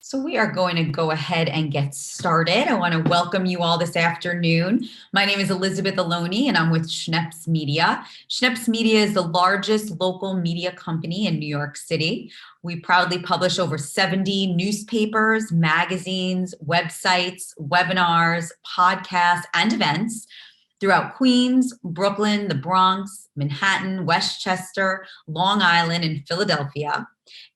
So we are going to go ahead and get started. I want to welcome you all this afternoon. My name is Elizabeth Aloni and I'm with Schneps Media. Schneps Media is the largest local media company in New York City. We proudly publish over 70 newspapers, magazines, websites, webinars, podcasts, and events throughout Queens, Brooklyn, the Bronx, Manhattan, Westchester, Long Island, and Philadelphia.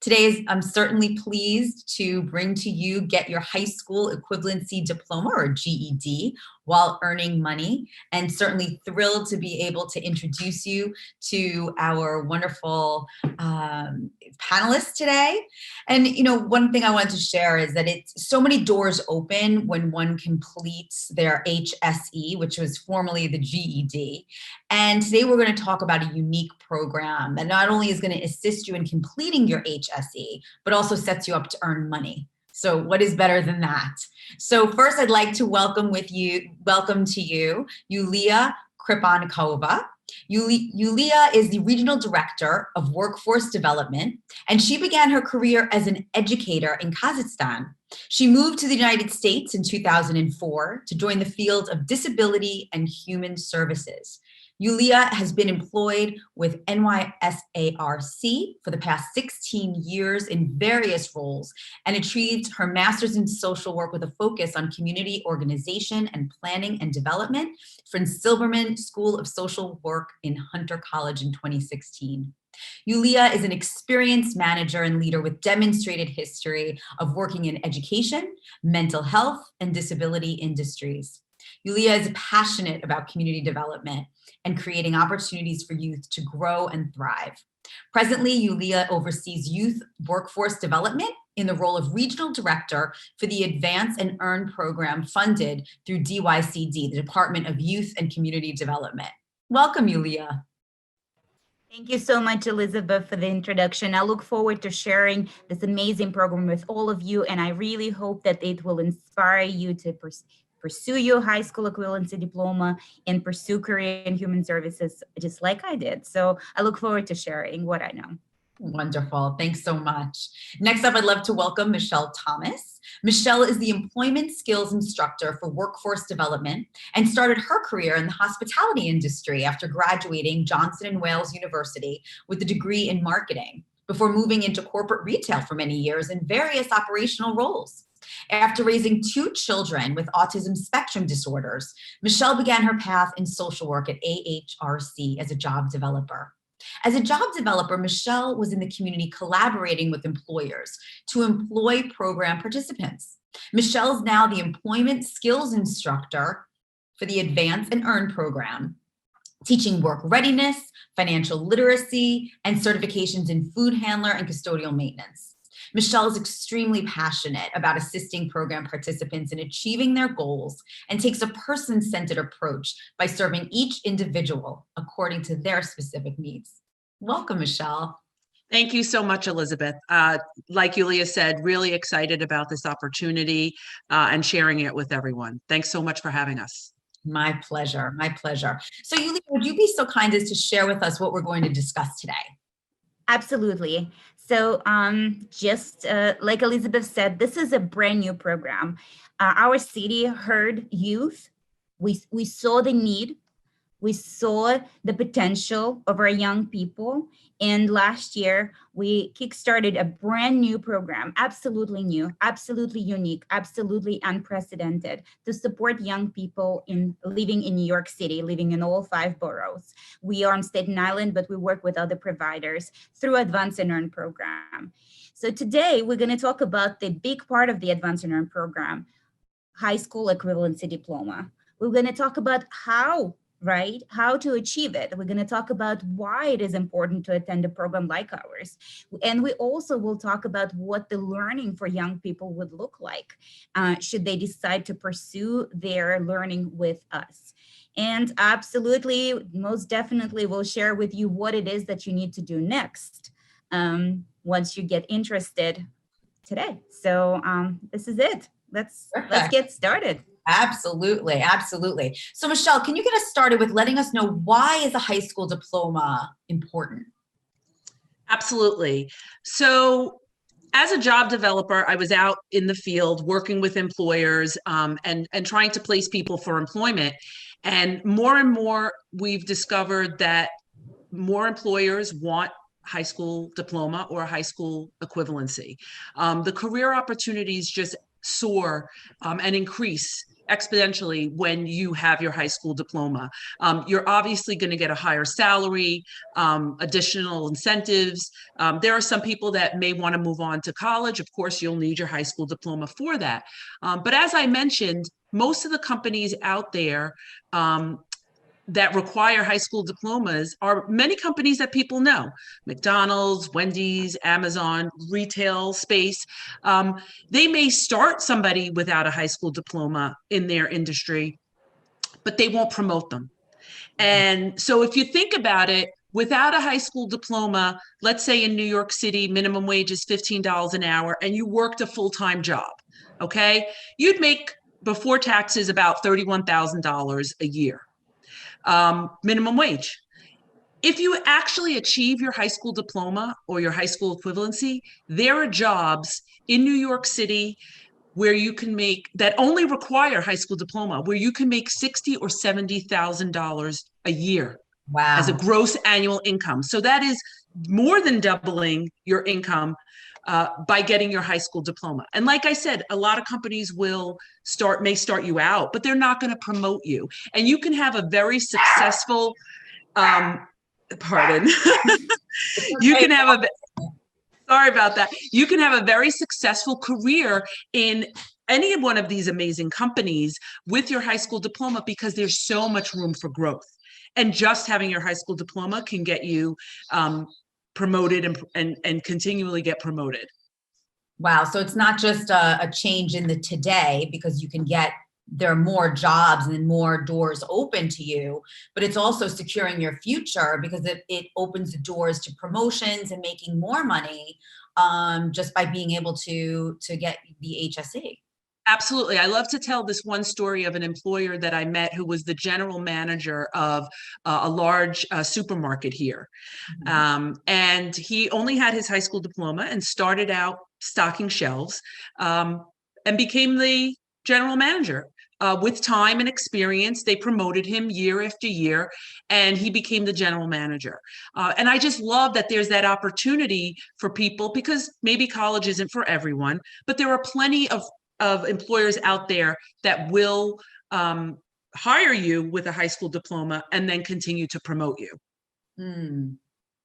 Today, I'm certainly pleased to bring to you Get Your High School Equivalency Diploma, or GED, while earning money, and certainly thrilled to be able to introduce you to our wonderful panelists today. And, one thing I wanted to share is that it's so many doors open when one completes their HSE, which was formerly the GED. And today we're going to talk about a unique program that not only is going to assist you in completing your HSE, but also sets you up to earn money. So what is better than that? So first, I'd like to welcome to you, Yulia Kripankova. Yulia is the Regional Director of Workforce Development, and she began her career as an educator in Kazakhstan. She moved to the United States in 2004 to join the field of disability and human services. Yulia has been employed with NYSARC for the past 16 years in various roles and achieved her master's in social work with a focus on community organization and planning and development from Silberman School of Social Work in Hunter College in 2016. Yulia is an experienced manager and leader with demonstrated history of working in education, mental health, and disability industries. Yulia is passionate about community development and creating opportunities for youth to grow and thrive. Presently, Yulia oversees youth workforce development in the role of Regional Director for the Advance and Earn program funded through DYCD, the Department of Youth and Community Development. Welcome, Yulia. Thank you so much, Elizabeth, for the introduction. I look forward to sharing this amazing program with all of you, and I really hope that it will inspire you to pursue your high school equivalency diploma and pursue career in human services, just like I did. So I look forward to sharing what I know. Wonderful. Thanks so much. Next up, I'd love to welcome Michelle Thomas. Michelle is the Employment Skills Instructor for Workforce Development and started her career in the hospitality industry after graduating Johnson & Wales University with a degree in marketing, before moving into corporate retail for many years in various operational roles. After raising 2 children with autism spectrum disorders, Michelle began her path in social work at AHRC as a job developer. As a job developer, Michelle was in the community collaborating with employers to employ program participants. Michelle is now the Employment Skills Instructor for the Advance and Earn program, teaching work readiness, financial literacy, and certifications in food handler and custodial maintenance. Michelle is extremely passionate about assisting program participants in achieving their goals and takes a person-centered approach by serving each individual according to their specific needs. Welcome, Michelle. Thank you so much, Elizabeth. Like Yulia said, really excited about this opportunity and sharing it with everyone. Thanks so much for having us. My pleasure, my pleasure. So Yulia, would you be so kind as to share with us what we're going to discuss today? Absolutely. So just like Elizabeth said, this is a brand new program. Our city heard youth. We saw the need. We saw the potential of our young people. And last year, we kickstarted a brand new program, absolutely new, absolutely unique, absolutely unprecedented, to support young people living in New York City, living in all 5 boroughs. We are on Staten Island, but we work with other providers through Advance and Earn program. So today, we're going to talk about the big part of the Advance and Earn program, High School Equivalency Diploma. We're going to talk about how to achieve it. We're going to talk about why it is important to attend a program like ours. And we also will talk about what the learning for young people would look like should they decide to pursue their learning with us. And absolutely, most definitely, we'll share with you what it is that you need to do next once you get interested today. So this is it. Let's get started. Absolutely, absolutely. So Michelle, can you get us started with letting us know why is a high school diploma important? Absolutely. So As a job developer, I was out in the field working with employers and trying to place people for employment. And more, we've discovered that more employers want high school diploma or high school equivalency. The career opportunities just soar and increase exponentially when you have your high school diploma. You're obviously going to get a higher salary, additional incentives. There are some people that may want to move on to college. Of course, you'll need your high school diploma for that. But as I mentioned, most of the companies out there that require high school diplomas are many companies that people know: McDonald's, Wendy's, Amazon, retail space. They may start somebody without a high school diploma in their industry, but they won't promote them. And so if you think about it, without a high school diploma, let's say in New York City, minimum wage is $15 an hour, and you worked a full-time job, okay? You'd make, before taxes, about $31,000 a year. Minimum wage. If you actually achieve your high school diploma or your high school equivalency, there are jobs in New York City where you can make, that only require high school diploma, where you can make $60,000 or $70,000 a year. Wow. As a gross annual income. So that is more than doubling your income by getting your high school diploma. And like I said, a lot of companies may start you out, but they're not going to promote you. And you can have a very successful, pardon, you can have sorry about that. You can have a very successful career in any one of these amazing companies with your high school diploma, because there's so much room for growth. And just having your high school diploma can get you promoted and continually get promoted. Wow. So it's not just a change in the today, because there are more jobs and more doors open to you, but it's also securing your future, because it opens the doors to promotions and making more money just by being able to get the HSE. Absolutely. I love to tell this one story of an employer that I met who was the general manager of a large supermarket here. And he only had his high school diploma and started out stocking shelves and became the general manager. With time and experience, they promoted him year after year, and he became the general manager. And I just love that there's that opportunity for people, because maybe college isn't for everyone, but there are plenty of employers out there that will hire you with a high school diploma and then continue to promote you.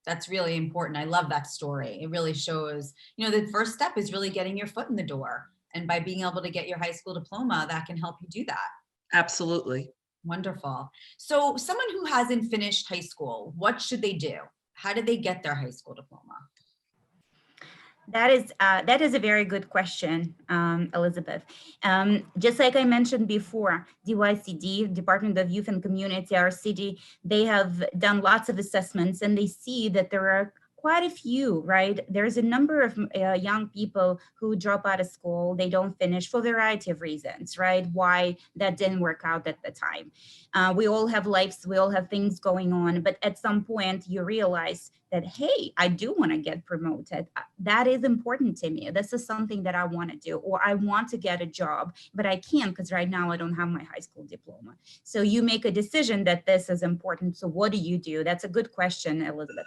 That's really important. I love that story. It really shows, the first step is really getting your foot in the door. And by being able to get your high school diploma, that can help you do that. Absolutely. Wonderful. So someone who hasn't finished high school, what should they do? How do they get their high school diploma? That is a very good question, Elizabeth. Just like I mentioned before, DYCD, Department of Youth and Community, our city, they have done lots of assessments, and they see that there are quite a few, right? There's a number of young people who drop out of school. They don't finish for a variety of reasons, right? Why that didn't work out at the time. We all have lives, we all have things going on, but at some point you realize that, hey, I do want to get promoted. That is important to me. This is something that I want to do, or I want to get a job, but I can't because right now I don't have my high school diploma. So you make a decision that this is important. So what do you do? That's a good question, Elizabeth.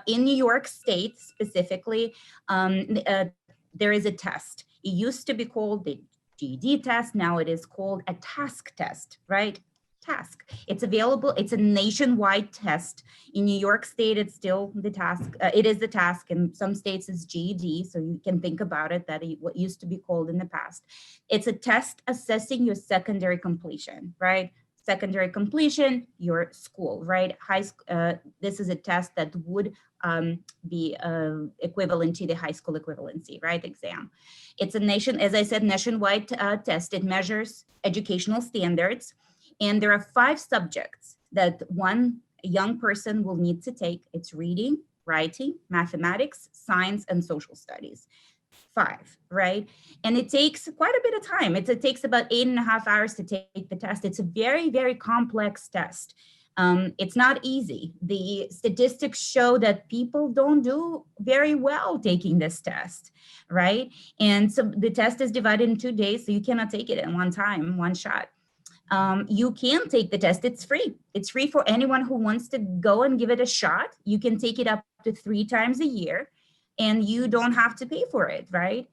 In New York State specifically, there is a test. It used to be called the GED test. Now it is called a TASC test, right? TASC. It's available. It's a nationwide test. In New York State, it's still the TASC. It is the TASC. In some states, it's GED. So you can think about it, that what used to be called in the past. It's a test assessing your secondary completion, right? Secondary completion, your school, right? This is a test that would be equivalent to the high school equivalency, right? Exam. It's as I said, nationwide test. It measures educational standards. And there are 5 subjects that one young person will need to take. It's reading, writing, mathematics, science, and social studies. 5, right? And it takes quite a bit of time. It takes about 8.5 hours to take the test. It's a very, very complex test. It's not easy. The statistics show that people don't do very well taking this test, right? And so the test is divided in 2 days, so you cannot take it in one time, one shot. You can take the test. It's free. It's free for anyone who wants to go and give it a shot. You can take it up to 3 times a year, and you don't have to pay for it, right?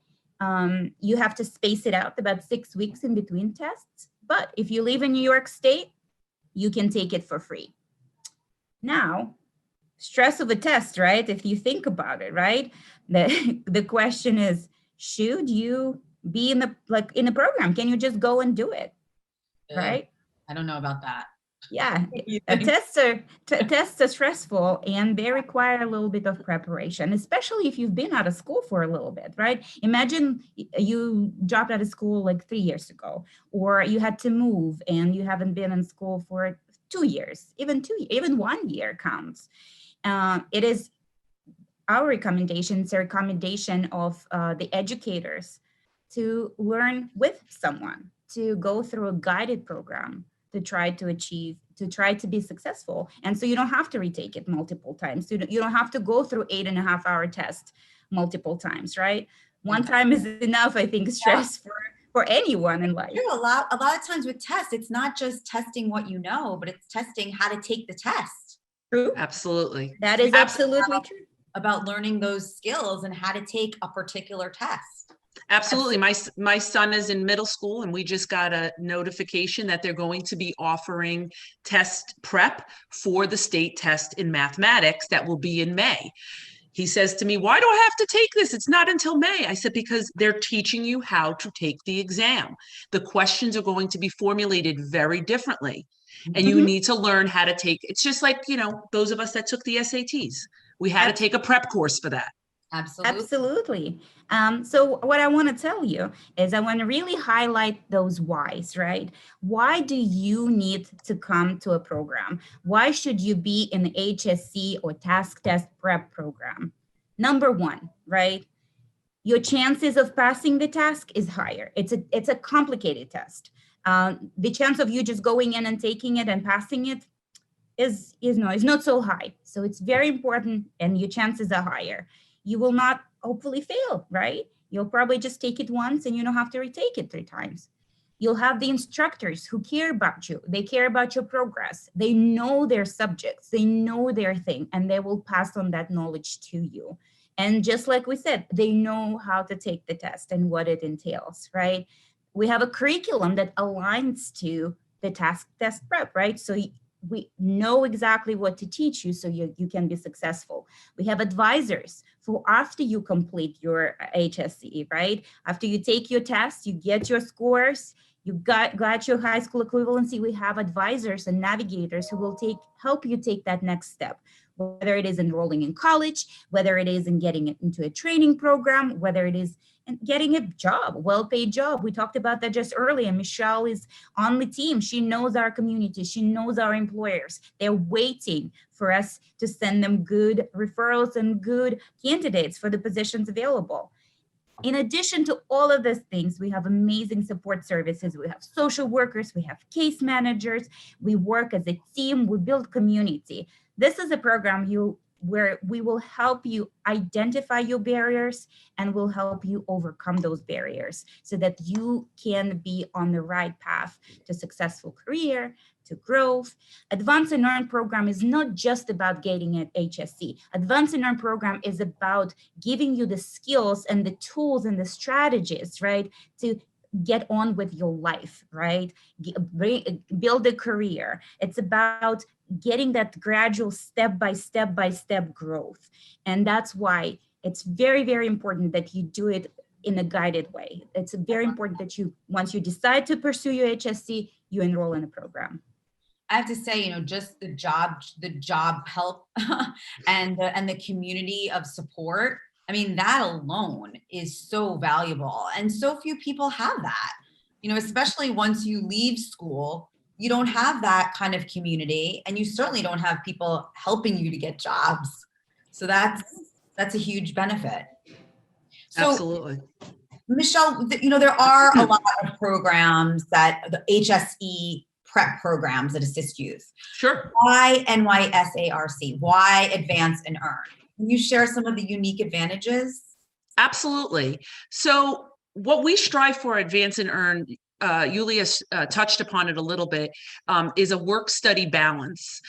You have to space it out about 6 weeks in between tests. But if you live in New York State, you can take it for free. Now, stress of a test, right? If you think about it, right? The question is, should you be in the program? Can you just go and do it? Right? I don't know about that. Yeah, tests are stressful, and they require a little bit of preparation, especially if you've been out of school for a little bit, right? Imagine you dropped out of school like 3 years ago, or you had to move and you haven't been in school for 2 years, even 1 year counts. It is our recommendation, it's a recommendation of the educators to learn with someone, to go through a guided program, to try to be successful. And so you don't have to retake it multiple times. You don't have to go through 8.5-hour test multiple times, right? One time is enough, I think, stress for anyone in life. A lot of times with tests, it's not just testing what you know, but it's testing how to take the test. True. Absolutely. That is absolutely true. About learning those skills and how to take a particular test. Absolutely. My son is in middle school, and we just got a notification that they're going to be offering test prep for the state test in mathematics that will be in May. He says to me, "Why do I have to take this? It's not until May." I said, "Because they're teaching you how to take the exam. The questions are going to be formulated very differently, and you need to learn how to take." It's just like, those of us that took the SATs. We had to take a prep course for that. Absolutely. So what I want to tell you is I want to really highlight those whys, right? Why do you need to come to a program? Why should you be in the HSC or TASC test prep program? Number one, right? Your chances of passing the task is higher. It's a complicated test. The chance of you just going in and taking it and passing it is not so high. So it's very important, and your chances are higher. You will not hopefully fail, right? You'll probably just take it once and you don't have to retake it 3 times. You'll have the instructors who care about you. They care about your progress. They know their subjects. They know their thing, and they will pass on that knowledge to you. And just like we said, they know how to take the test and what it entails, right? We have a curriculum that aligns to the TASC test prep, right? So we know exactly what to teach you so you can be successful. We have advisors for after you complete your HSC, right? After you take your test, you get your scores, you got your high school equivalency, we have advisors and navigators who will help you take that next step, whether it is enrolling in college, whether it is in getting it into a training program, whether it is in getting a job, well-paid job. We talked about that just earlier. Michelle is on the team. She knows our community. She knows our employers. They're waiting for us to send them good referrals and good candidates for the positions available. In addition to all of these things, we have amazing support services. We have social workers, we have case managers, we work as a team, we build community. This is a program where we will help you identify your barriers and will help you overcome those barriers so that you can be on the right path to successful career, to growth. Advance and Earn program is not just about getting an HSC. Advance and Earn program is about giving you the skills and the tools and the strategies, right, to get on with your life, right? Build a career. It's about getting that gradual step by step growth. And that's why it's very, very important that you do it in a guided way. It's very important that once you decide to pursue your HSC, you enroll in a program. I have to say, just the job help and the community of support. I mean, that alone is so valuable, and so few people have that, especially once you leave school, you don't have that kind of community, and you certainly don't have people helping you to get jobs. So that's a huge benefit. So, absolutely. Michelle, there are a lot of programs that the HSE prep programs that assist youth. Sure. Why NYSARC? Why Advance and Earn? Can you share some of the unique advantages? Absolutely. So what we strive for, Advance and Earn, Yulia touched upon it a little bit, is a work-study balance.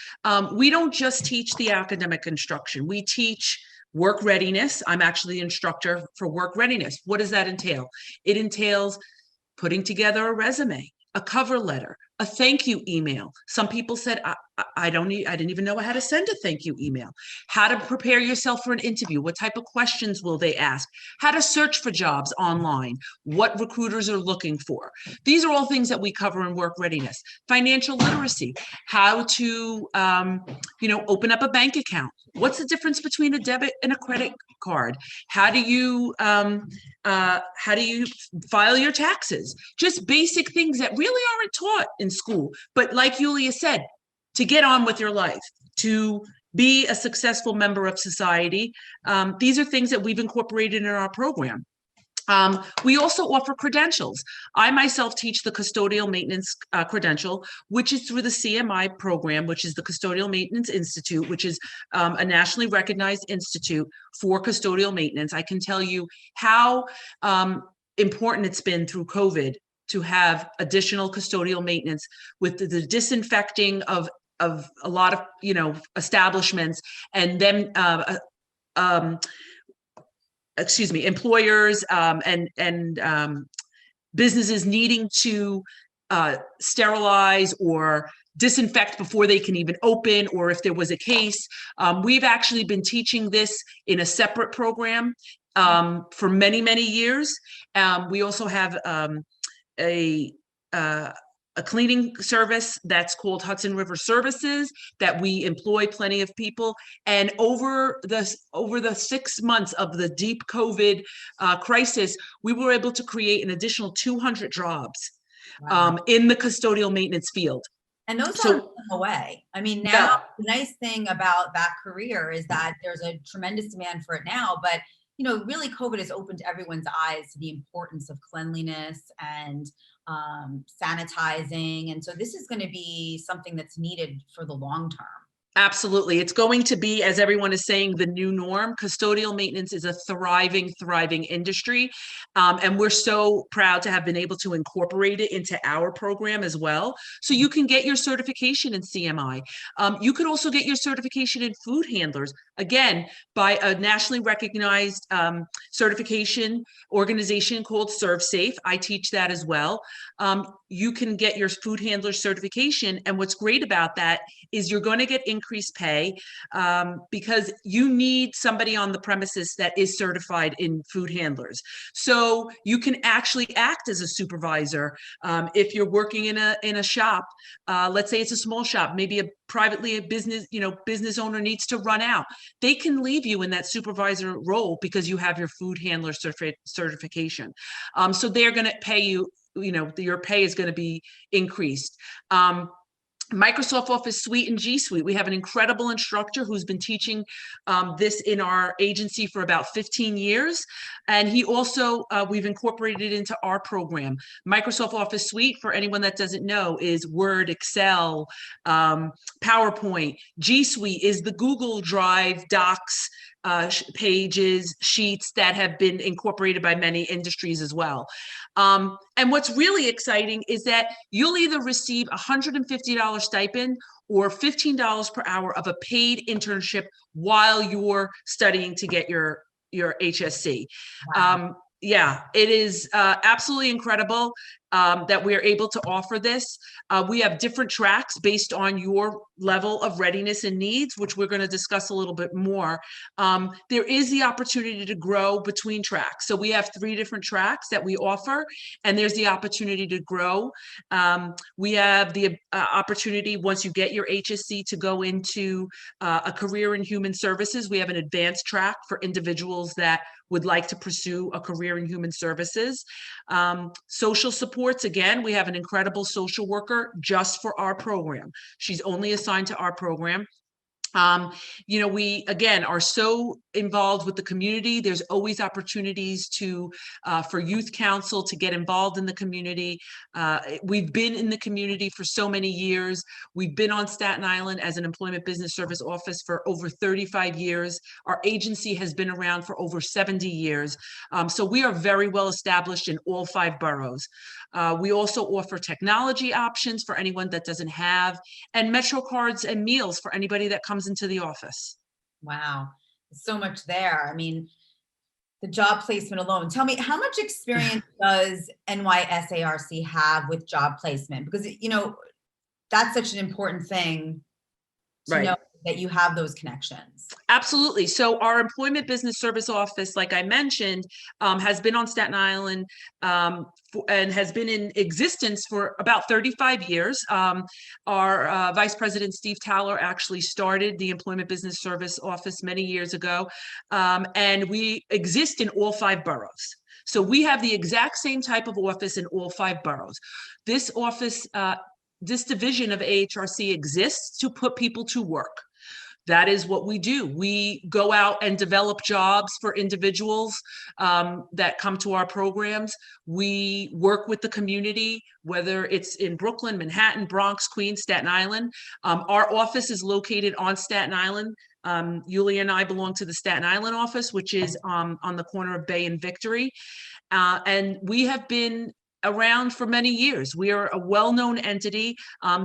We don't just teach the academic instruction. We teach work readiness. I'm actually the instructor for work readiness. What does that entail? It entails putting together a resume, a cover letter, a thank you email. Some people said, I didn't even know how to send a thank you email. How to prepare yourself for an interview. What type of questions will they ask? How to search for jobs online. What recruiters are looking for. These are all things that we cover in work readiness. Financial literacy. How to, open up a bank account. What's the difference between a debit and a credit card? How do you file your taxes? Just basic things that really aren't taught in school. But like Yulia said, to get on with your life, to be a successful member of society, these are things that we've incorporated in our program. We also offer credentials. I myself teach the custodial maintenance credential, which is through the CMI program, which is the Custodial Maintenance Institute, which is a nationally recognized institute for custodial maintenance. I can tell you how important it's been through COVID to have additional custodial maintenance with the disinfecting of a lot of establishments, and then employers and businesses needing to sterilize or disinfect before they can even open, or if there was a case. We've actually been teaching this in a separate program for many, many years. We also have a cleaning service that's called Hudson River Services that we employ plenty of people. And over the 6 months of the deep COVID crisis, we were able to create an additional 200 jobs in the custodial maintenance field. And those aren't going away. I mean, now the nice thing about that career is that there's a tremendous demand for it now, but really COVID has opened everyone's eyes to the importance of cleanliness and sanitizing. And so this is going to be something that's needed for the long term. Absolutely. It's going to be, as everyone is saying, the new norm. Custodial maintenance is a thriving industry. And we're so proud to have been able to incorporate it into our program as well. So you can get your certification in CMI. You could also get your certification in food handlers, again, by a nationally recognized certification organization called ServeSafe. I teach that as well. You can get your food handler certification. And what's great about that is you're going to get increased pay because you need somebody on the premises that is certified in food handlers. So you can actually act as a supervisor if you're working in a shop. Let's say it's a small shop, maybe a business owner needs to run out. They can leave you in that supervisor role because you have your food handler certification. So they're going to pay you. Your pay is going to be increased. Microsoft Office Suite and G Suite. We have an incredible instructor who's been teaching this in our agency for about 15 years. And he also, we've incorporated it into our program. Microsoft Office Suite, for anyone that doesn't know, is Word, Excel, PowerPoint. G Suite is the Google Drive, Docs, pages, sheets that have been incorporated by many industries as well. And what's really exciting is that you'll either receive a $150 stipend or $15 per hour of a paid internship while you're studying to get your HSC. Wow. It is absolutely incredible that we are able to offer this. We have different tracks based on your level of readiness and needs, which we're going to discuss a little bit more. There is the opportunity to grow between tracks. So we have 3 different tracks that we offer, and there's the opportunity to grow. We have the opportunity, once you get your HSC, to go into a career in human services. We have an advanced track for individuals that would like to pursue a career in human services. Social supports, again, we have an incredible social worker just for our program. She's only assigned to our program. You know, we, again, are so involved with the community. There's always opportunities to, for youth council to get involved in the community. We've been in the community for so many years. We've been on Staten Island as an employment business service office for over 35 years. Our agency has been around for over 70 years. So we are very well established in all 5 boroughs. We also offer technology options for anyone that doesn't have, and Metro cards and meals for anybody that comes into the office. Wow, so much there. I mean, the job placement alone. Tell me, how much experience does NYSARC have with job placement? Because, you know, that's such an important thing to know, that you have those connections. Absolutely. So our employment business service office, like I mentioned, has been on Staten Island and has been in existence for about 35 years. Our Vice President, Steve Towler, actually started the employment business service office many years ago. And we exist in all 5 boroughs. So we have the exact same type of office in all 5 boroughs. This office, this division of AHRC exists to put people to work. That is what we do. We go out and develop jobs for individuals that come to our programs. We work with the community, whether it's in Brooklyn, Manhattan, Bronx, Queens, Staten Island. Our office is located on Staten Island. Yulia and I belong to the Staten Island office, which is on the corner of Bay and Victory. And we have been around for many years. We are a well-known entity.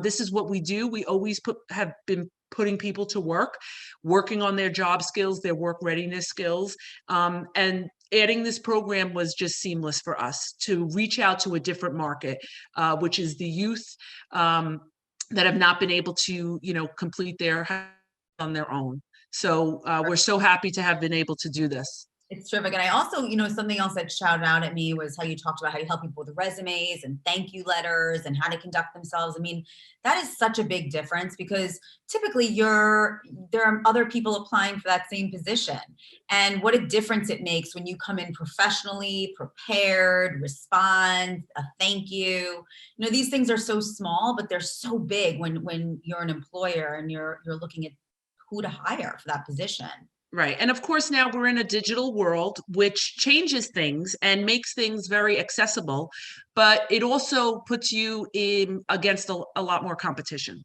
This is what we do. We always have been putting people to work, working on their job skills, their work readiness skills. And adding this program was just seamless for us to reach out to a different market, which is the youth that have not been able to, you know, complete their on their own. So we're so happy to have been able to do this. It's terrific. And I also, you know, something else that shouted out at me was how you talked about how you help people with resumes and thank you letters and how to conduct themselves. I mean, that is such a big difference because typically there are other people applying for that same position. And what a difference it makes when you come in professionally, prepared, respond, a thank you. You know, these things are so small, but they're so big when you're an employer and you're looking at who to hire for that position. Right. And of course, now we're in a digital world, which changes things and makes things very accessible, but it also puts you in against a lot more competition.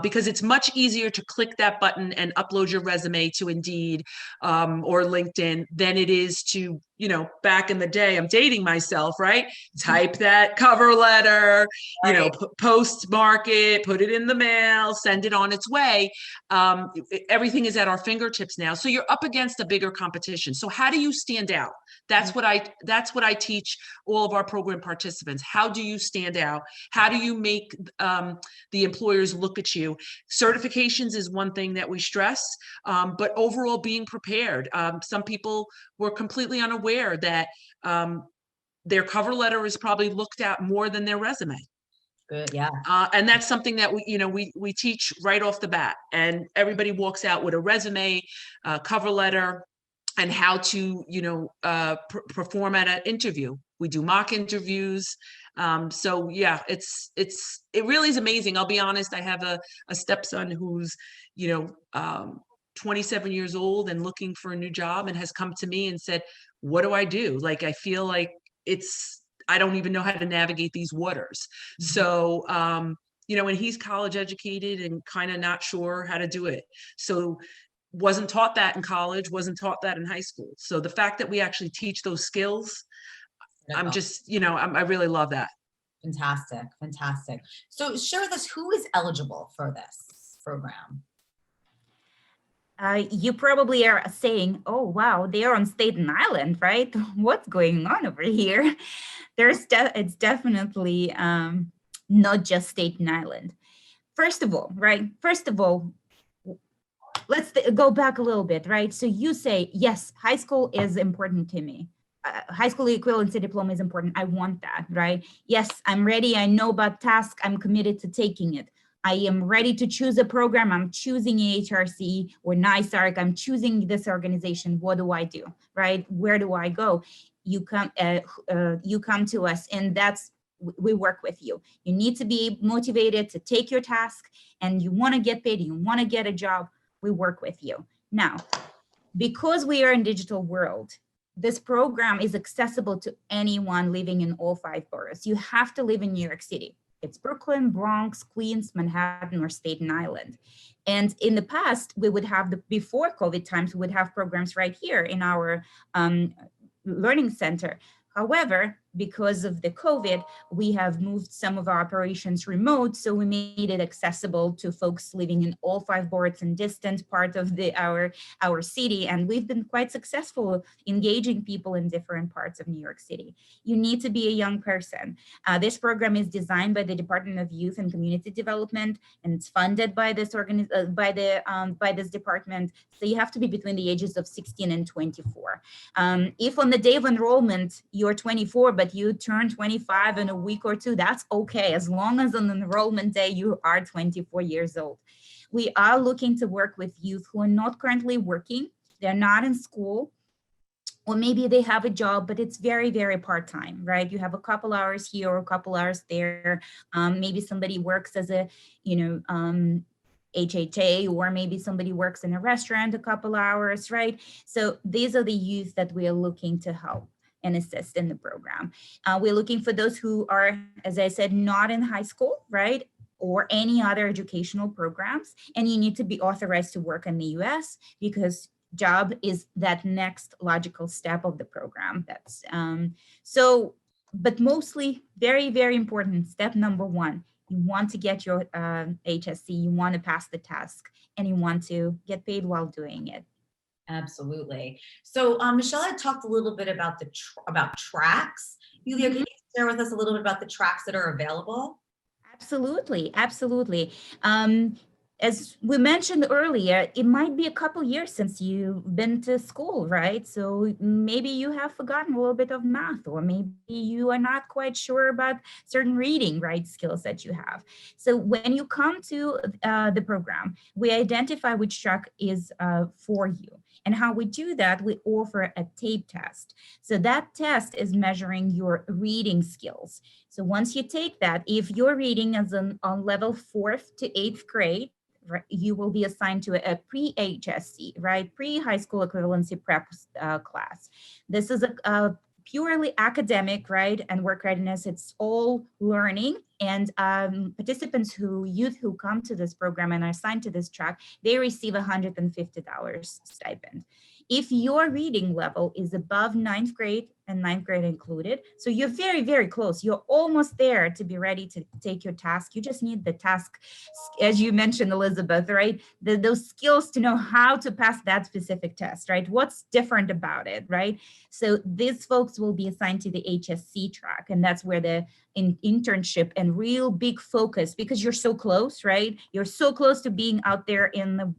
Because it's much easier to click that button and upload your resume to Indeed or LinkedIn than it is to, you know, back in the day, I'm dating myself, right? Type that cover letter, you know, postmark it, put it in the mail, send it on its way. Everything is at our fingertips now. So you're up against a bigger competition. So how do you stand out? That's what I teach all of our program participants. How do you stand out? How do you make the employers look at you? Certifications is one thing that we stress, but overall being prepared. Some people were completely unaware that their cover letter is probably looked at more than their resume. Good, yeah. And that's something that we teach right off the bat, and everybody walks out with a resume, cover letter, and how to, you know, perform at an interview. We do mock interviews. So yeah, it really is amazing. I'll be honest. I have a stepson who's, you know, 27 years old and looking for a new job, and has come to me and said, what do I do? Like, I feel like I don't even know how to navigate these waters. Mm-hmm. So, you know, and he's college educated and kind of not sure how to do it. So wasn't taught that in college, wasn't taught that in high school. So the fact that we actually teach those skills, I'm just, you know, I really love that. Fantastic, fantastic. So share with us, who is eligible for this program? You probably are saying, oh, wow, they are on Staten Island, right? What's going on over here? It's definitely not just Staten Island. First of all, let's go back a little bit, right? So you say, yes, high school is important to me. High School Equivalency Diploma is important. I want that, right? Yes, I'm ready. I know about TASC. I'm committed to taking it. I am ready to choose a program. I'm choosing HRC or NYSARC. I'm choosing this organization. What do I do, right? Where do I go? You come to us, and we work with you. You need to be motivated to take your task, and you want to get paid. You want to get a job. we work with you. Now, because we are in digital world, this program is accessible to anyone living in all 5 boroughs. You have to live in New York City. It's Brooklyn, Bronx, Queens, Manhattan, or Staten Island. And in the past, we would have before COVID times, we would have programs right here in our learning center. However, because of the COVID, we have moved some of our operations remote, so we made it accessible to folks living in all 5 boroughs and distant part of our city, and we've been quite successful engaging people in different parts of New York City. You need to be a young person. This program is designed by the Department of Youth and Community Development, and it's funded by this by this department. So you have to be between the ages of 16 and 24. If on the day of enrollment you're 24, but you turn 25 in a week or two, that's okay, as long as on the enrollment day you are 24 years old. We are looking to work with youth who are not currently working, they're not in school, or maybe they have a job, but it's very, very part-time, right? You have a couple hours here or a couple hours there. Maybe somebody works as a, HHA, or maybe somebody works in a restaurant a couple hours, right? So these are the youth that we are looking to help and assist in the program. We're looking for those who are, as I said, not in high school, right? Or any other educational programs. And you need to be authorized to work in the US, because job is that next logical step of the program. That's but mostly very, very important. Step number 1, you want to get your HSC, you want to pass the TASC, and you want to get paid while doing it. Absolutely. So Michelle had talked a little bit about about tracks. Yulia, can you share with us a little bit about the tracks that are available? Absolutely, absolutely. As we mentioned earlier, it might be a couple years since you've been to school, right? So maybe you have forgotten a little bit of math, or maybe you are not quite sure about certain reading, right, skills that you have. So when you come to the program, we identify which track is for you. And how we do that, we offer a tape test. So that test is measuring your reading skills. So once you take that, if your reading is on level 4th to 8th grade, you will be assigned to a pre-HSC, right? Pre-High School Equivalency Prep class. This is a purely academic, right? And work readiness, it's all learning. And participants youth who come to this program and are assigned to this track, they receive $150 stipend. If your reading level is above 9th grade and 9th grade included, so you're very, very close, you're almost there to be ready to take your TASC. You just need the TASC, as you mentioned, Elizabeth, right? Those skills to know how to pass that specific test, right? What's different about it, right? So these folks will be assigned to the HSC track, and that's where the internship and real big focus, because you're so close, right? You're so close to being out there in the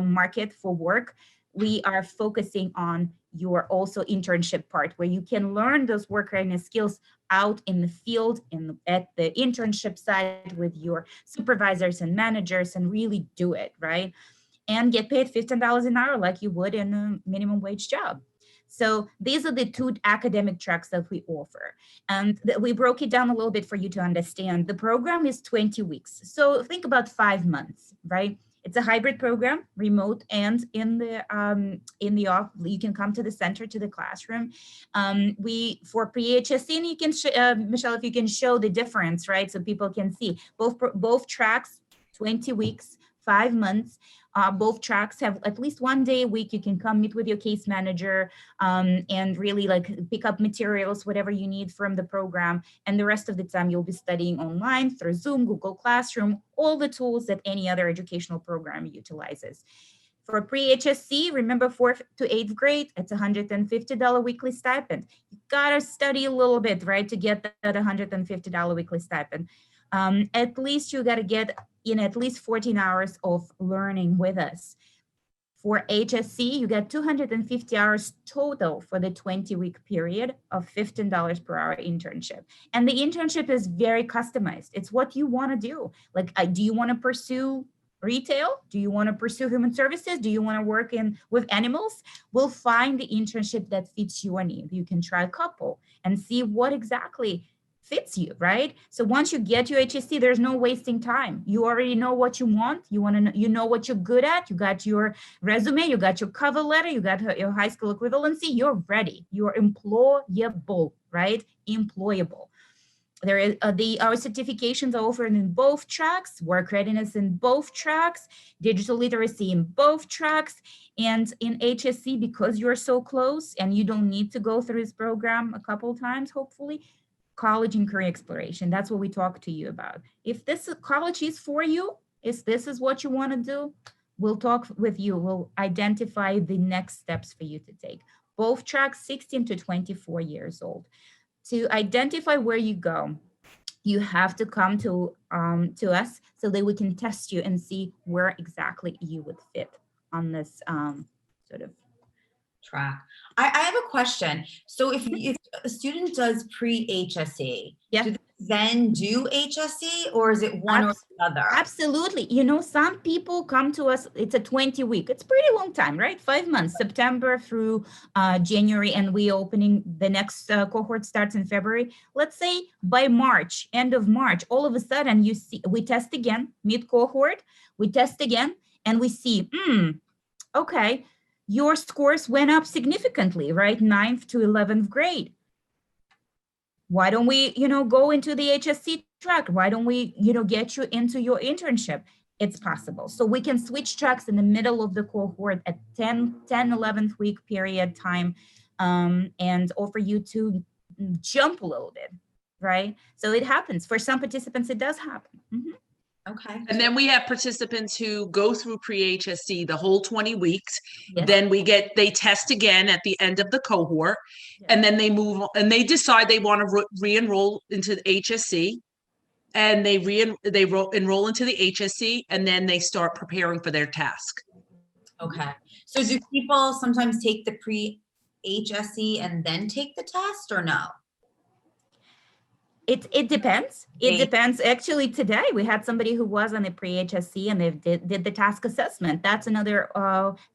market for work. We are focusing on your also internship part, where you can learn those work readiness skills out in the field, at the internship site with your supervisors and managers, and really do it, right? And get paid $15 an hour like you would in a minimum wage job. So these are the 2 academic tracks that we offer. And we broke it down a little bit for you to understand. The program is 20 weeks. So think about 5 months, right? It's a hybrid program, remote and in the off. You can come to the center, to the classroom. For pre-HSC, and you can, Michelle, if you can show the difference, right? So people can see both tracks, 20 weeks, 5 months. Both tracks have at least 1 day a week. You can come meet with your case manager and really pick up materials, whatever you need from the program. And the rest of the time you'll be studying online through Zoom, Google Classroom, all the tools that any other educational program utilizes. For pre-HSC, remember 4th to 8th grade, it's $150 weekly stipend. You gotta study a little bit, right, to get that $150 weekly stipend. At least you gotta get at least 14 hours of learning with us. For HSC, you get 250 hours total for the 20-week period of $15 per hour internship. And the internship is very customized. It's what you want to do. Do you want to pursue retail? Do you want to pursue human services? Do you want to work with animals? We'll find the internship that fits your need. You can try a couple and see what exactly fits you, right? So once you get your HSC, there's no wasting time. You already know what you want. You want to know, you know what you're good at. You got your resume, you got your cover letter, you got your high school equivalency. You're ready. You're employable, right? Employable. There is our certifications are offered in both tracks, work readiness in both tracks, digital literacy in both tracks, and in HSC, because you're so close and you don't need to go through this program a couple times, hopefully, college and career exploration. That's what we talk to you about. If this college is for you, if this is what you want to do, we'll talk with you. We'll identify the next steps for you to take. Both tracks, 16 to 24 years old. To identify where you go, you have to come to us so that we can test you and see where exactly you would fit on this sort of track. I have a question. So if a student does pre-HSE, yeah. do they then do HSE, or is it one or the other? Absolutely. You know, some people come to us, it's a 20-week, it's pretty long time, right? 5 months, September through January, and we opening the next cohort starts in February. Let's say by March, end of March, all of a sudden you see, we test again, mid-cohort, we test again, and we see, okay, your scores went up significantly, right? 9th to 11th grade. Why don't we, go into the HSC track? Why don't we, get you into your internship? It's possible. So we can switch tracks in the middle of the cohort at 11th week period time, and offer you to jump a little bit, right? So it happens. For some participants, it does happen. Okay. And then we have participants who go through pre-HSC the whole 20 weeks. Yes. Then they test again at the end of the cohort, and then they move on and they decide they want to re-enroll into the HSC, and they enroll into the HSC, and then they start preparing for their task. Okay. So do people sometimes take the pre-HSC and then take the test, or no? It depends. It depends. Actually, today we had somebody who was on a pre-HSC and they did the task assessment. That's another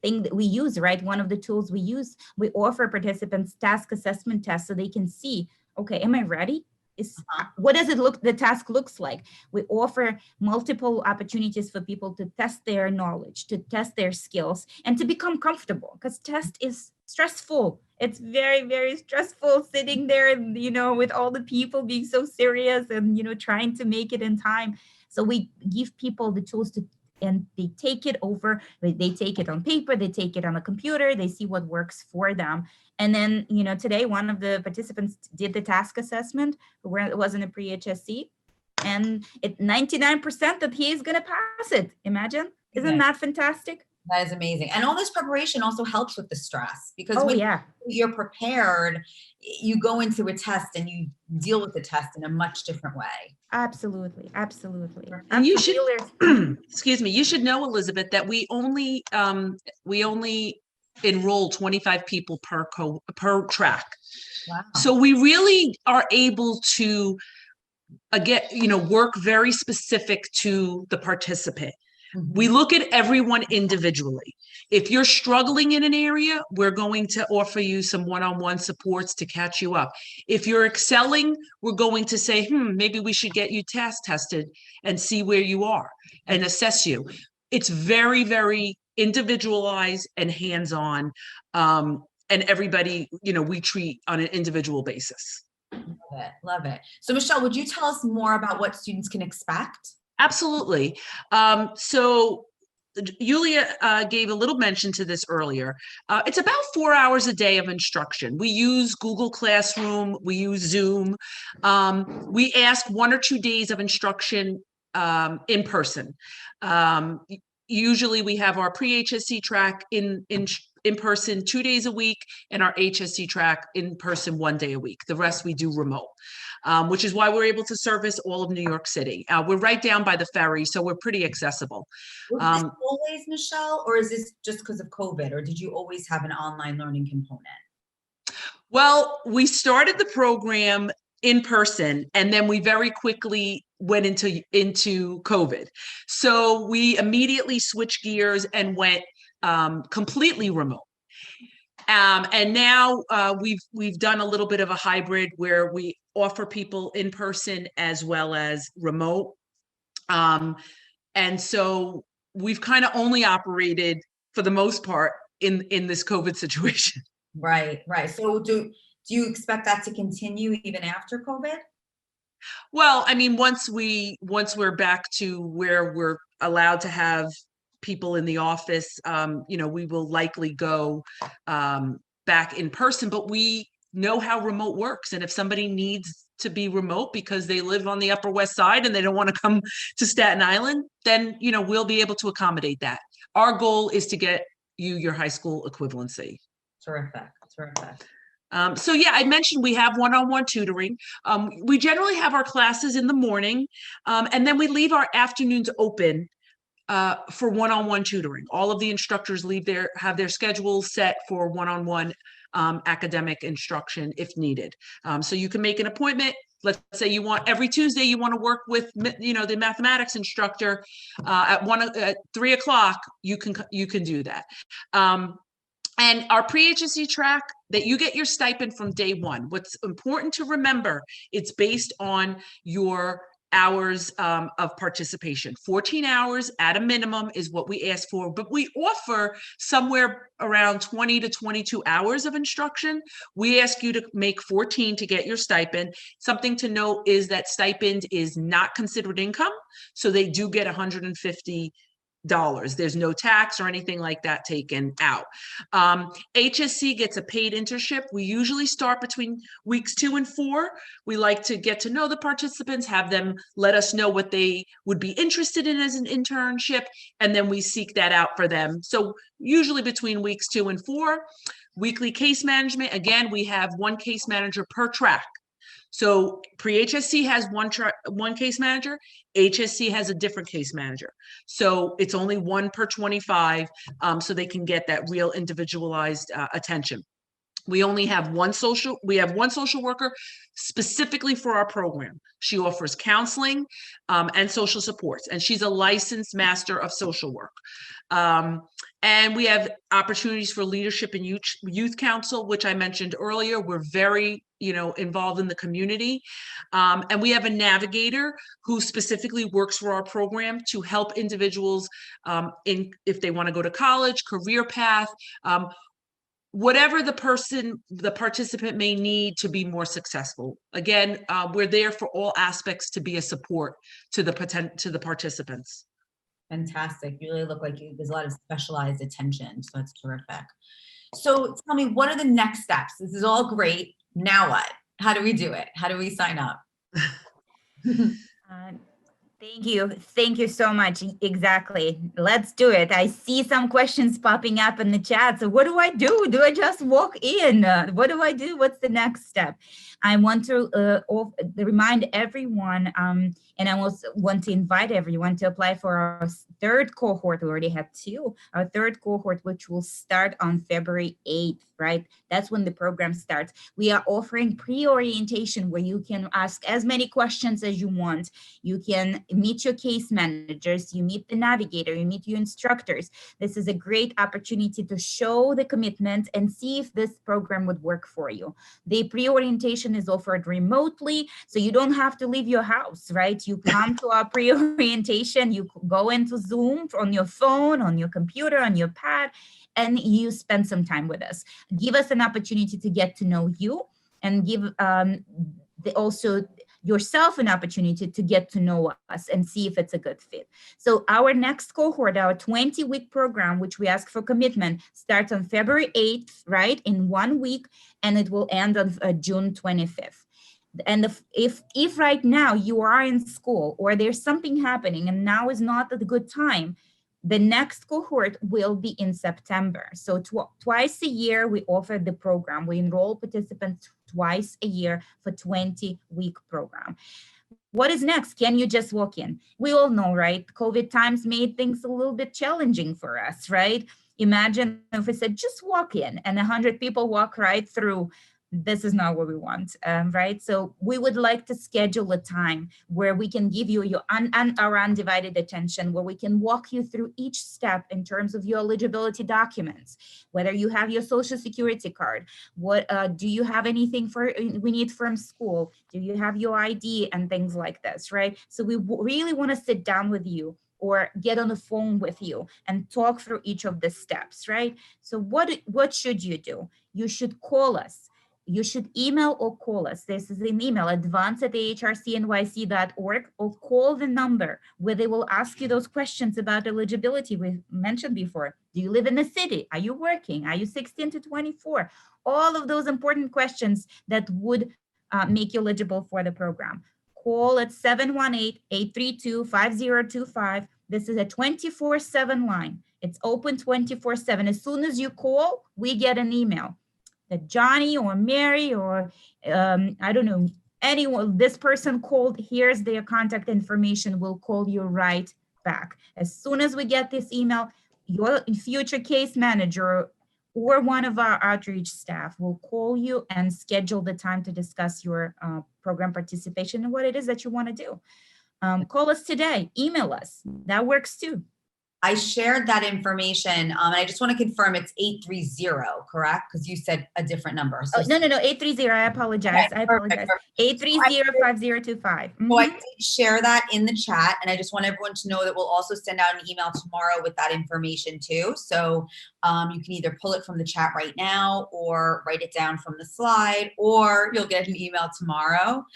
thing that we use, right? One of the tools we use, we offer participants task assessment tests so they can see, okay, am I ready? What does the task looks like? We offer multiple opportunities for people to test their knowledge, to test their skills, and to become comfortable, because test is stressful. It's very, very stressful sitting there, with all the people being so serious and, trying to make it in time. So we give people the tools and they take it over, they take it on paper, they take it on a computer, they see what works for them. And then, today, one of the participants did the task assessment where it wasn't a pre-HSC, and 99% that he is going to pass it. Imagine, isn't that fantastic? That is amazing. And all this preparation also helps with the stress, because when you're prepared, you go into a test and you deal with the test in a much different way. Absolutely. Absolutely. And you should, excuse me, you should know, Elizabeth, that we only enroll 25 people per track. Wow. So we really are able to work very specific to the participant. We look at everyone individually. If you're struggling in an area, we're going to offer you some one-on-one supports to catch you up. If you're excelling, we're going to say, maybe we should get you task tested and see where you are and assess you. It's very, very individualized and hands-on, and everybody, we treat on an individual basis. Love it. So Michelle, would you tell us more about what students can expect? Absolutely. So Yulia gave a little mention to this earlier. It's about 4 hours a day of instruction. We use Google Classroom, we use Zoom. We ask 1 or 2 days of instruction in person. Usually we have our pre-HSC track in person 2 days a week, and our HSC track in person 1 day a week. The rest we do remote. Which is why we're able to service all of New York City. We're right down by the ferry, so we're pretty accessible. Was this always, Michelle, or is this just because of COVID, or did you always have an online learning component? Well, we started the program in person, and then we very quickly went into COVID. So we immediately switched gears and went completely remote. And now we've done a little bit of a hybrid where we offer people in person as well as remote. And so we've kind of only operated for the most part in this COVID situation. Right, right. So do you expect that to continue even after COVID? Well, I mean, once we're back to where we're allowed to have people in the office, we will likely go back in person, but we know how remote works. And if somebody needs to be remote because they live on the Upper West Side and they don't want to come to Staten Island, then, we'll be able to accommodate that. Our goal is to get you your high school equivalency. Terrific, terrific. So yeah, I mentioned we have one-on-one tutoring. We generally have our classes in the morning, and then we leave our afternoons open for one-on-one tutoring. All of the instructors have their schedules set for one-on-one academic instruction if needed. So you can make an appointment. Let's say every Tuesday you want to work with the mathematics instructor at 3 o'clock. You can do that. And our pre-HSC track, that you get your stipend from day one. What's important to remember, it's based on your hours of participation. 14 hours at a minimum is what we ask for, but we offer somewhere around 20 to 22 hours of instruction. We ask you to make 14 to get your stipend. Something to note is that stipend is not considered income, so they do get $150. There's no tax or anything like that taken out. HSC gets a paid internship. We usually start between weeks 2 and 4. We like to get to know the participants, have them let us know what they would be interested in as an internship, and then we seek that out for them. So usually between weeks 2 and 4. Weekly case management. Again, we have one case manager per track. So pre-HSC has one case manager, HSC has a different case manager. So it's only 1 per 25, so they can get that real individualized attention. We have one social worker specifically for our program. She offers counseling and social supports, and she's a licensed master of social work. And we have opportunities for leadership and youth council, which I mentioned earlier. We're very involved in the community. And we have a navigator who specifically works for our program to help individuals if they want to go to college, career path, whatever the participant may need to be more successful. Again, we're there for all aspects to be a support to the participants. Fantastic. You really look like there's a lot of specialized attention. So that's terrific. So tell me, what are the next steps? This is all great. Now what? How do we do it? How do we sign up? Thank you. Thank you so much. Exactly. Let's do it. I see some questions popping up in the chat. So what do I do? Do I just walk in? What do I do? What's the next step? I want to remind everyone, and I also want to invite everyone to apply for our third cohort. We already had 2. Our third cohort, which will start on February 8th, right? That's when the program starts. We are offering pre-orientation where you can ask as many questions as you want. You can meet your case managers, you meet the navigator, you meet your instructors. This is a great opportunity to show the commitment and see if this program would work for you. The pre-orientation is offered remotely, so you don't have to leave your house, right? You come to our pre-orientation, you go into Zoom on your phone, on your computer, on your pad, and you spend some time with us. Give us an opportunity to get to know you, and give also yourself an opportunity to get to know us and see if it's a good fit. So our next cohort, our 20-week program, which we ask for commitment, starts on February 8th, right, in 1 week, and it will end on June 25th. And if right now you are in school or there's something happening and now is not a good time, the next cohort will be in September. So twice a year, we offer the program. We enroll participants twice a year for 20-week program. What is next? Can you just walk in? We all know, right? COVID times made things a little bit challenging for us, right? Imagine if I said, just walk in and 100 people walk right through. this is not what we want, right? So we would like to schedule a time where we can give you your our undivided attention, where we can walk you through each step in terms of your eligibility documents, whether you have your social security card, what do you have anything we need from school, do you have your ID and things like this, right? So we really want to sit down with you or get on the phone with you and talk through each of the steps, right? So what should you do? You should call us. You should email or call us. This is an email, advance@hrcnyc.org, or call the number where they will ask you those questions about eligibility we mentioned before. Do you live in the city? Are you working? Are you 16 to 24? All of those important questions that would make you eligible for the program. Call at 718-832-5025. This is a 24/7 line. It's open 24/7. As soon as you call, we get an email that Johnny or Mary or I don't know, anyone, this person called, here's their contact information, we'll call you right back. As soon as we get this email, your future case manager or one of our outreach staff will call you and schedule the time to discuss your program participation and what it is that you want to do. Call us today, email us, that works too. I shared that information, and I just want to confirm it's 830, correct? Because you said a different number. So no, 830, I apologize. Okay, perfect. 830-5025. So I did share that in the chat, and I just want everyone to know that we'll also send out an email tomorrow with that information too. So you can either pull it from the chat right now or write it down from the slide, or you'll get an email tomorrow.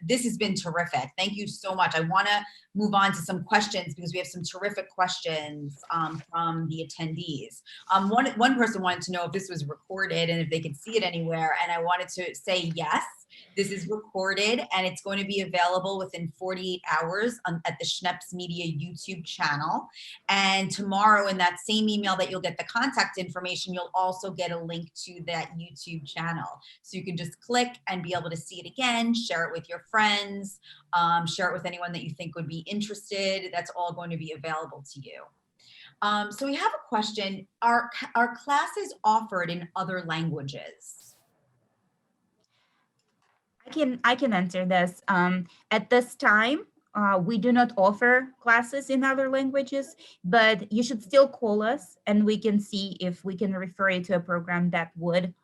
This has been terrific. Thank you so much. I want to move on to some questions because we have some terrific questions from the attendees. One person wanted to know if this was recorded and if they could see it anywhere, and I wanted to say yes. This is recorded and it's going to be available within 48 hours at the Schneps Media YouTube channel. And tomorrow in that same email that you'll get the contact information, you'll also get a link to that YouTube channel. So you can just click and be able to see it again, share it with your friends, share it with anyone that you think would be interested. That's all going to be available to you. So we have a question. Are classes offered in other languages? I can answer this. At this time, we do not offer classes in other languages, but you should still call us and we can see if we can refer you to a program that would,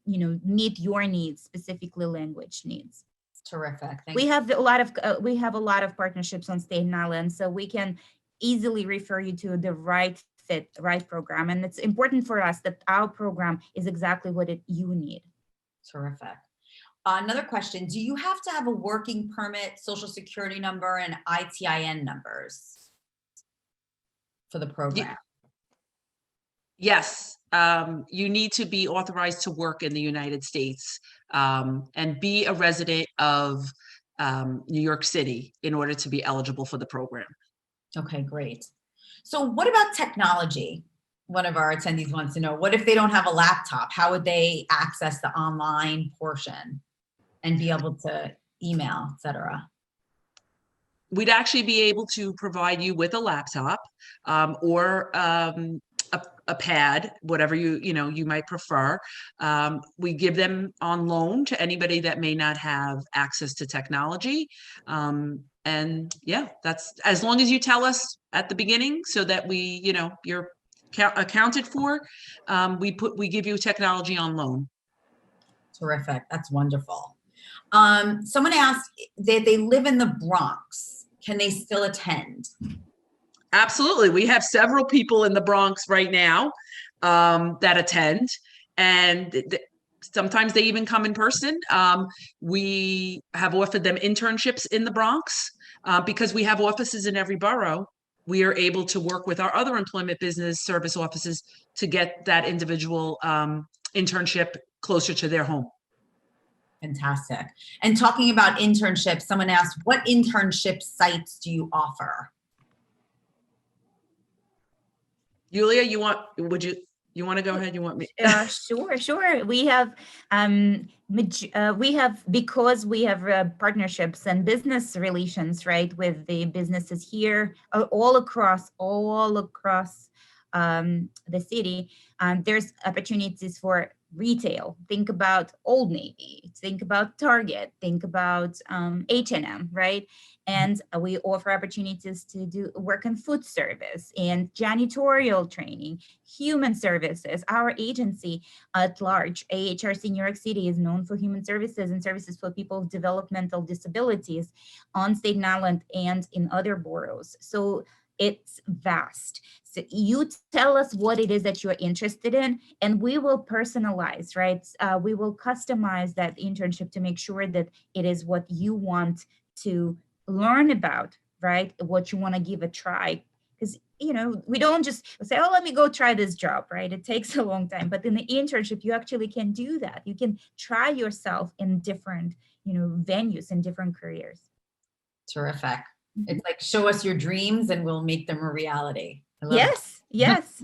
meet your needs, specifically language needs. Terrific. We have a lot of partnerships on Staten Island, so we can easily refer you to the right fit, right program. And it's important for us that our program is exactly what you need. Terrific. Another question, do you have to have a working permit, social security number, and ITIN numbers for the program? Yes, you need to be authorized to work in the United States and be a resident of New York City in order to be eligible for the program. Okay, great. So what about technology? One of our attendees wants to know, what if they don't have a laptop? How would they access the online portion and be able to email, et cetera? We'd actually be able to provide you with a laptop or a pad, whatever you might prefer. We give them on loan to anybody that may not have access to technology. And yeah, that's as long as you tell us at the beginning so that you're accounted for, we give you technology on loan. Terrific. That's wonderful. Someone asked that they live in the Bronx. Can they still attend? Absolutely. We have several people in the Bronx right now that attend, and sometimes they even come in person. We have offered them internships in the Bronx because we have offices in every borough. We are able to work with our other employment business service offices to get that individual internship closer to their home. Fantastic. And talking about internships, someone asked, what internship sites do you offer? Julia, you want to go ahead? You want me? Sure. We have because we have partnerships and business relations, right, with the businesses here all across the city. There's opportunities for retail, think about Old Navy, think about Target, think about H&M, right? And we offer opportunities to do work in food service and janitorial training, human services. Our agency at large, AHRC New York City, is known for human services and services for people with developmental disabilities on Staten Island and in other boroughs. So it's vast. So you tell us what it is that you're interested in, and we will personalize, right? We will customize that internship to make sure that it is what you want to learn about, right? What you want to give a try. Because, you know, we don't just say, oh, let me go try this job, right? It takes a long time. But in the internship, you actually can do that. You can try yourself in different, you know, venues and different careers. Terrific. It's like, show us your dreams and we'll make them a reality. Yes, yes.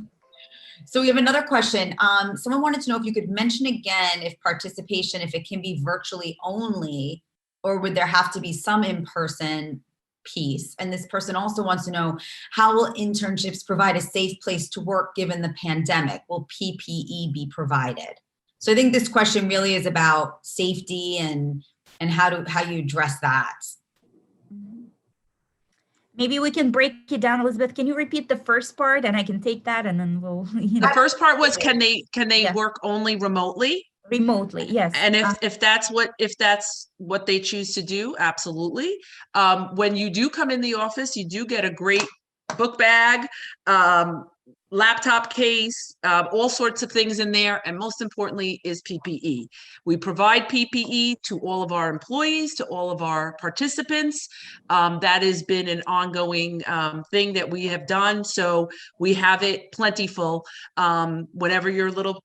So we have another question. Someone wanted to know if you could mention again if participation, if it can be virtually only, or would there have to be some in-person piece? And this person also wants to know, how will internships provide a safe place to work given the pandemic? Will PPE be provided? So I think this question really is about safety and how you address that. Maybe we can break it down, Elizabeth. Can you repeat the first part, and I can take that, and then we'll. You know. The first part was, can they Yeah. work only remotely? Remotely, yes. And if that's what they choose to do, absolutely. When you do come in the office, you do get a great book bag, laptop case, all sorts of things in there. And most importantly is PPE. We provide PPE to all of our employees, to all of our participants. That has been an ongoing thing that we have done. So we have it plentiful. Whenever your little,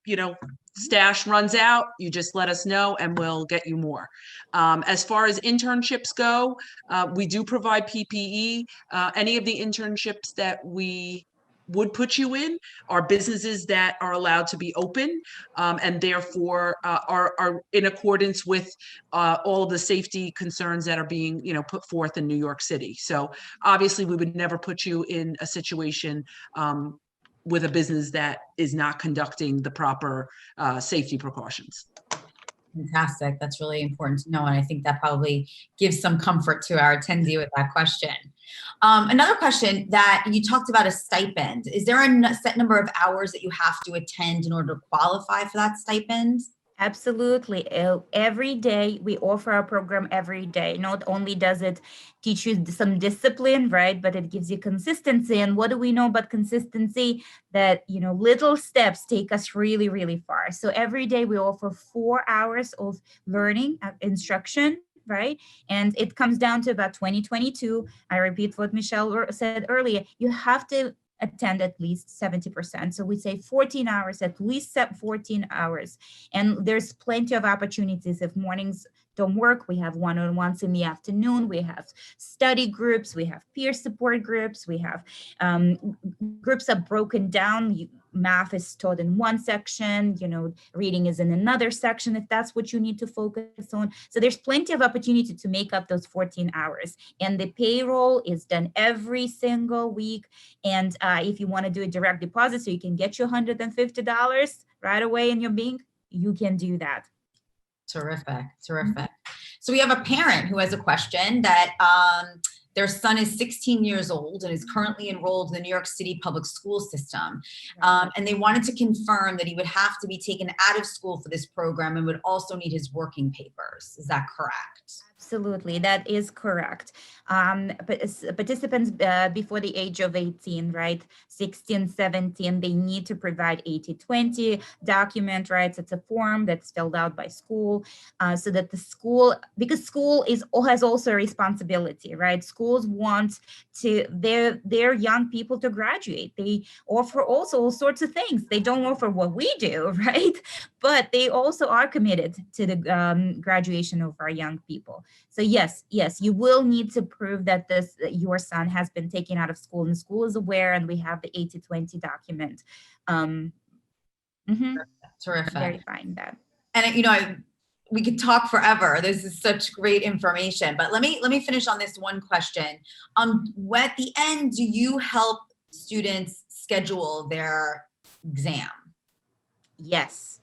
stash runs out, you just let us know and we'll get you more. As far as internships go, we do provide PPE. Any of the internships that we would put you in are businesses that are allowed to be open and therefore are in accordance with all of the safety concerns that are being put forth in New York City. So obviously we would never put you in a situation with a business that is not conducting the proper safety precautions. Fantastic. That's really important to know. And I think that probably gives some comfort to our attendee with that question. Another question that you talked about, a stipend. Is there a set number of hours that you have to attend in order to qualify for that stipend? Absolutely. Every day we offer our program every day. Not only does it teach you some discipline, right, but it gives you consistency. And what do we know about consistency? That, little steps take us really, really far. So every day we offer 4 hours of learning, instruction, right? And it comes down to about 2022. I repeat what Michelle said earlier. You have to attend at least 70%. So we say 14 hours, at least 14 hours. And there's plenty of opportunities. If mornings don't work, we have one-on-ones in the afternoon. We have study groups. We have peer support groups. We have groups are broken down. Math is taught in one section, reading is in another section, if that's what you need to focus on. So there's plenty of opportunity to make up those 14 hours. And the payroll is done every single week. And if you want to do a direct deposit, so you can get your $150 right away in your bank, you can do that. Terrific, terrific. So we have a parent who has a question that their son is 16 years old and is currently enrolled in the New York City public school system. And they wanted to confirm that he would have to be taken out of school for this program and would also need his working papers. Is that correct? Absolutely, that is correct. Participants before the age of 18, right, 16, 17, they need to provide 80/20 document, right? It's a form that's filled out by school so that the school, because school has also a responsibility, right? Schools want their young people to graduate. They offer also all sorts of things. They don't offer what we do, right? But they also are committed to the graduation of our young people. So yes, you will need to prove that your son has been taken out of school, and the school is aware, and we have the 80/20 document. Terrific. Verifying that. And we could talk forever. This is such great information. But let me finish on this one question. At the end, do you help students schedule their exam? Yes.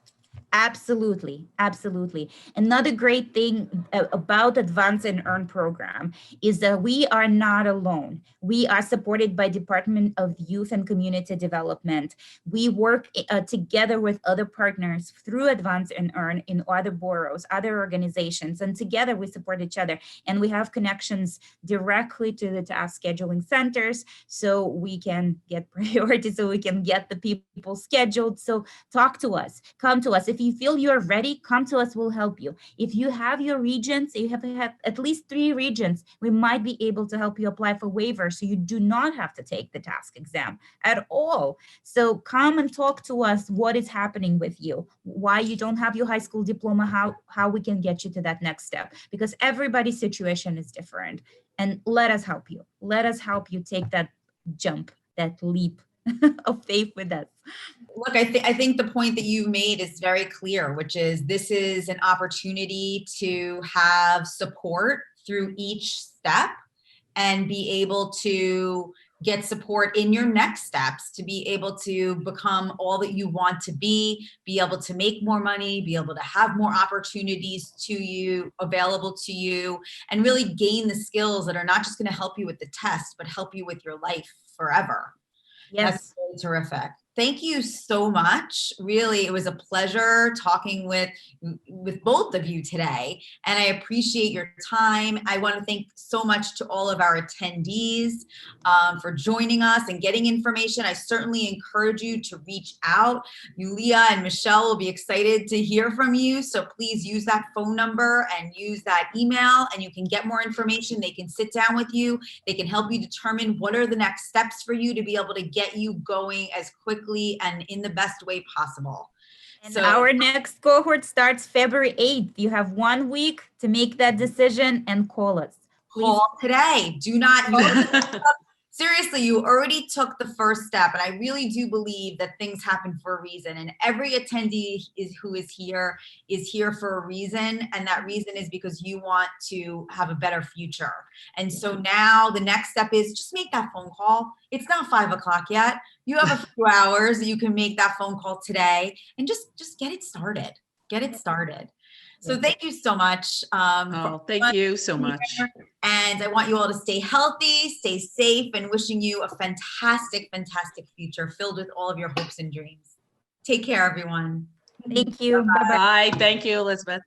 Absolutely, absolutely. Another great thing about Advance and Earn program is that we are not alone. We are supported by Department of Youth and Community Development. We work together with other partners through Advance and Earn in other boroughs, other organizations, and together we support each other. And we have connections directly to the task scheduling centers, so we can get priority, so we can get the people scheduled. So talk to us, come to us. If you feel you're ready, come to us, we'll help you. If you have your regions, you have at least 3 regions, we might be able to help you apply for waivers so you do not have to take the TASC exam at all. So come and talk to us what is happening with you, why you don't have your high school diploma, how we can get you to that next step, because everybody's situation is different. And let us help you. Let us help you take that jump, that leap of faith with us. Look, I think the point that you made is very clear, which is this is an opportunity to have support through each step and be able to get support in your next steps, to be able to become all that you want to be able to make more money, be able to have more opportunities to you, available to you, and really gain the skills that are not just going to help you with the test, but help you with your life forever. Yes. That's really terrific. Thank you so much. Really, it was a pleasure talking with both of you today, and I appreciate your time. I want to thank so much to all of our attendees for joining us and getting information. I certainly encourage you to reach out. Yulia and Michelle will be excited to hear from you, so please use that phone number and use that email, and you can get more information. They can sit down with you. They can help you determine what are the next steps for you to be able to get you going as quickly and in the best way possible. And so our next cohort starts February 8th. You have 1 week to make that decision and call us. Please. Call today. Do not, seriously, you already took the first step. And I really do believe that things happen for a reason. And every attendee who is here for a reason. And that reason is because you want to have a better future. And so now the next step is just make that phone call. It's not 5 o'clock yet. You have a few hours that you can make that phone call today and just get it started. Get it started. So thank you so much. Thank you so much. And I want you all to stay healthy, stay safe, and wishing you a fantastic, fantastic future filled with all of your hopes and dreams. Take care, everyone. Thank you. Bye. Thank you, Elizabeth.